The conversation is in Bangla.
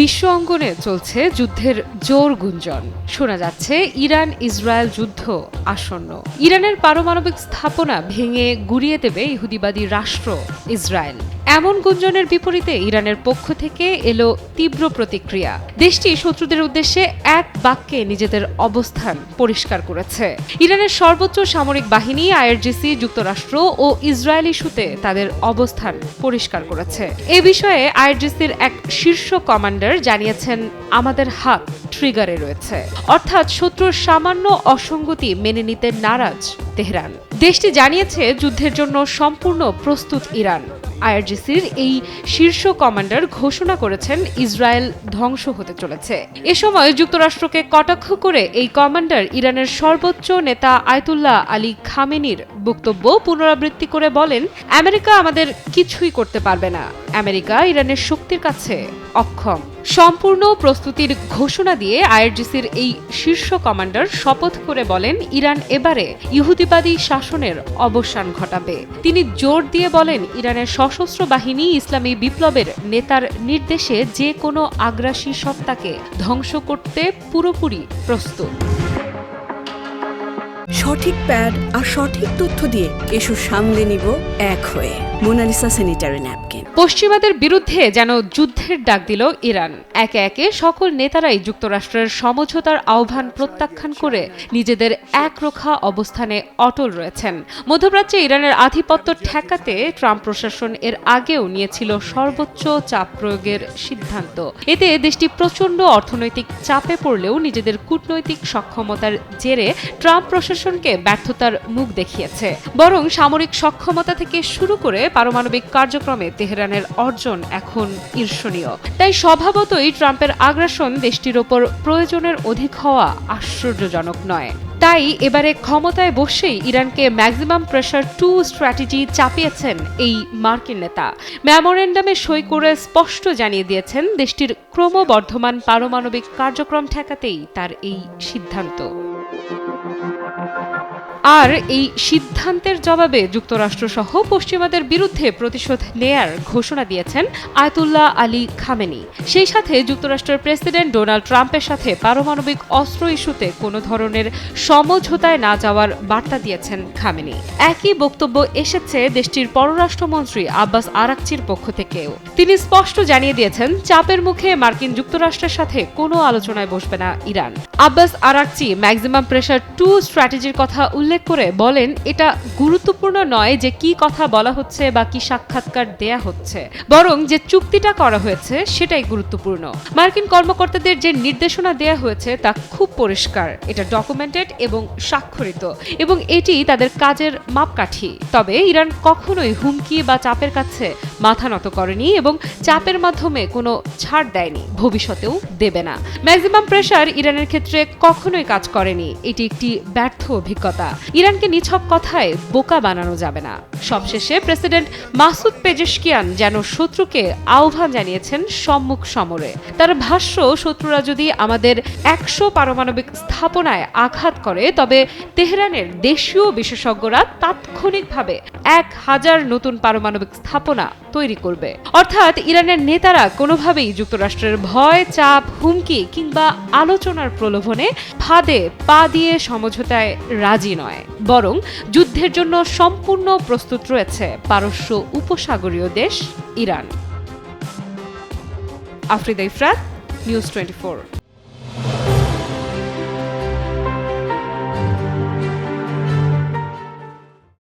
বিশ্ব অঙ্গনে চলছে যুদ্ধের জোর গুঞ্জন। শোনা যাচ্ছে ইরান ইসরায়েল যুদ্ধ আসন্ন। ইরানের পারমাণবিক স্থাপনা ভেঙে গুঁড়িয়ে দেবে ইহুদিবাদী রাষ্ট্র ইসরায়েল। এমন গুঞ্জনের বিপরীতে ইরানের পক্ষ থেকে এলো তীব্র প্রতিক্রিয়া। দেশটি শত্রুদের উদ্দেশ্যে এক বাক্যে নিজেদের অবস্থান পরিষ্কার করেছে। ইরানের সর্বোচ্চ সামরিক বাহিনী আইআরজিসি যুক্তরাষ্ট্র ও ইসরায়েল ইস্যুতে তাদের অবস্থান পরিষ্কার করেছে। এ বিষয়ে আইআরজিসির এক শীর্ষ কমান্ডার জানিয়েছেন, আমাদের হাত ট্রিগারে রয়েছে, অর্থাৎ শত্রুর সামান্য অসঙ্গতি মেনে নিতে নারাজ তেহরান। দেশটি জানিয়েছে যুদ্ধের জন্য সম্পূর্ণ প্রস্তুত ইরান। আইআরজিসির এই শীর্ষ কমান্ডার ঘোষণা করেছেন ইসরায়েল ধ্বংস হতে চলেছে। এ সময় যুক্তরাষ্ট্রকে কটাক্ষ করে এই কমান্ডার ইরানের সর্বোচ্চ নেতা আয়াতুল্লাহ আলী খামেনির বক্তব্য পুনরাবৃত্তি করে বলেন, আমেরিকা আমাদের কিছুই করতে পারবে না। আমেরিকা ইরানের শক্তির কাছে অক্ষম। সম্পূর্ণ প্রস্তুতির ঘোষণা দিয়ে আইআরজিসির এই শীর্ষ কমান্ডার শপথ করে বলেন, ইরান এবারে ইহুদিবাদী শাসনের অবসান ঘটাবে। তিনি জোর দিয়ে বলেন, ইরানের সশস্ত্র বাহিনী ইসলামী বিপ্লবের নেতার নির্দেশে যে কোনো আগ্রাসী সত্তাকে ধ্বংস করতে পুরোপুরি প্রস্তুত। সঠিক প্যাড আর সঠিক তথ্য দিয়ে কেশু সামলে নিব এক হয়ে। Monalisa sanitary napkin. পশ্চিমাদের বিরুদ্ধে যেন যুদ্ধের ডাক দিল ইরান। একে একে সকল নেতারাই যুক্তরাষ্ট্রের সমঝোতার আহ্বান প্রত্যাখ্যান করে নিজেদের একরোখা অবস্থানে অটল রয়েছেন। মধ্যপ্রাচ্যে ইরানের আধিপত্য ঠেকাতে ট্রাম্প প্রশাসন এর আগেও নিয়েছিল সর্বোচ্চ চাপ প্রয়োগের সিদ্ধান্ত। এতে দেশটি প্রচণ্ড অর্থনৈতিক চাপে পড়লেও নিজেদের কূটনৈতিক সক্ষমতার জেরে ট্রাম্প প্রশাসনকে ব্যর্থতার মুখ দেখিয়েছে। বরং সামরিক সক্ষমতা থেকে শুরু করে পারমাণবিক কার্যক্রমে তেহরানের অর্জন এখন ঈর্ষণীয়। তাই স্বভাবতই ট্রাম্পের আগ্রাসন দেশটির ওপর প্রয়োজনের অধিক হওয়া আশ্চর্যজনক নয়। তাই এবারে ক্ষমতায় বসেই ইরানকে ম্যাক্সিমাম প্রেসার 2 স্ট্র্যাটেজি চাপিয়েছেন এই মার্কিন নেতা। মেমোরেন্ডামে সই করে স্পষ্ট জানিয়ে দিয়েছেন, দেশটির ক্রমবর্ধমান পারমাণবিক কার্যক্রম ঠেকাতেই তার এই সিদ্ধান্ত। আর এই সিদ্ধান্তের জবাবে যুক্তরাষ্ট্রসহ পশ্চিমাদের বিরুদ্ধে প্রতিশোধ নেয়ার ঘোষণা দিয়েছেন আয়াতুল্লাহ আলী খামেনি। সেই সাথে যুক্তরাষ্ট্রের প্রেসিডেন্ট ডোনাল্ড ট্রাম্পের সাথে পারমাণবিক অস্ত্র ইস্যুতে কোনো ধরনের সমঝোতায় না যাওয়ার বার্তা দিয়েছেন খামেনি। একই বক্তব্য এসেছে দেশটির পররাষ্ট্রমন্ত্রী আব্বাস আরাকচির পক্ষ থেকেও। তিনি স্পষ্ট জানিয়ে দিয়েছেন, চাপের মুখে মার্কিন যুক্তরাষ্ট্রের সাথে কোনো আলোচনায় বসবে না Iran. Abbas Araghchi maximum pressure 2 স্ট্র্যাটেজির কথা উল্লেখ করে বলেন, এটা গুরুত্বপূর্ণ নয় যে কি কথা বলা হচ্ছে বা কি সাক্ষাৎকার দেয়া হচ্ছে, বরং যে চুক্তিটা করা হয়েছে সেটাই গুরুত্বপূর্ণ। মার্কিন কর্মকর্তাদের যে নির্দেশনা দেয়া হয়েছে তা খুব পরিষ্কার, এটা ডকুমেন্টেড এবং স্বাক্ষরিত, এবং এটি তাদের কাজের মাপকাঠি। তবে ইরান কখনোই হুমকি বা চাপের কাছে মাথা নত করেনি এবং চাপের মাধ্যমে কোনো ছাড় দেয়নি, ভবিষ্যতেও দেবে না। ম্যাক্সিমাম প্রেসার ইরানের ক্ষেত্রে কখনোই কাজ করেনি। এটি একটি ব্যর্থ অভিজ্ঞতা। ইরানকে নিছক কথায় বোকা বানানো যাবে না। সবশেষে প্রেসিডেন্ট মাসুদ পেজেশকিয়ান যেন শত্রুকে আহ্বান জানিয়েছেন সম্মুখ সমরে। তার ভাষ্য, শত্রুরা যদি আমাদের 100 পারমাণবিক স্থাপনায় আঘাত করে তবে তেহরানের দেশীয় বিশেষজ্ঞরা তাৎক্ষণিকভাবে 1000 নতুন পারমাণবিক স্থাপনা তৈরি করবে। অর্থাৎ ইরানের নেতারা কোনোভাবেই যুক্তরাষ্ট্রের ভয়, চাপ, হুমকি কিংবা আলোচনার প্রলোভনে ফাঁদে পা দিয়ে সমঝোতায় রাজি নয়, বরং যুদ্ধের জন্য সম্পূর্ণ প্রস্তুত রয়েছে পারস্য উপসাগরীয় দেশ ইরান। আফরিদা ইফরাত, নিউজ 24।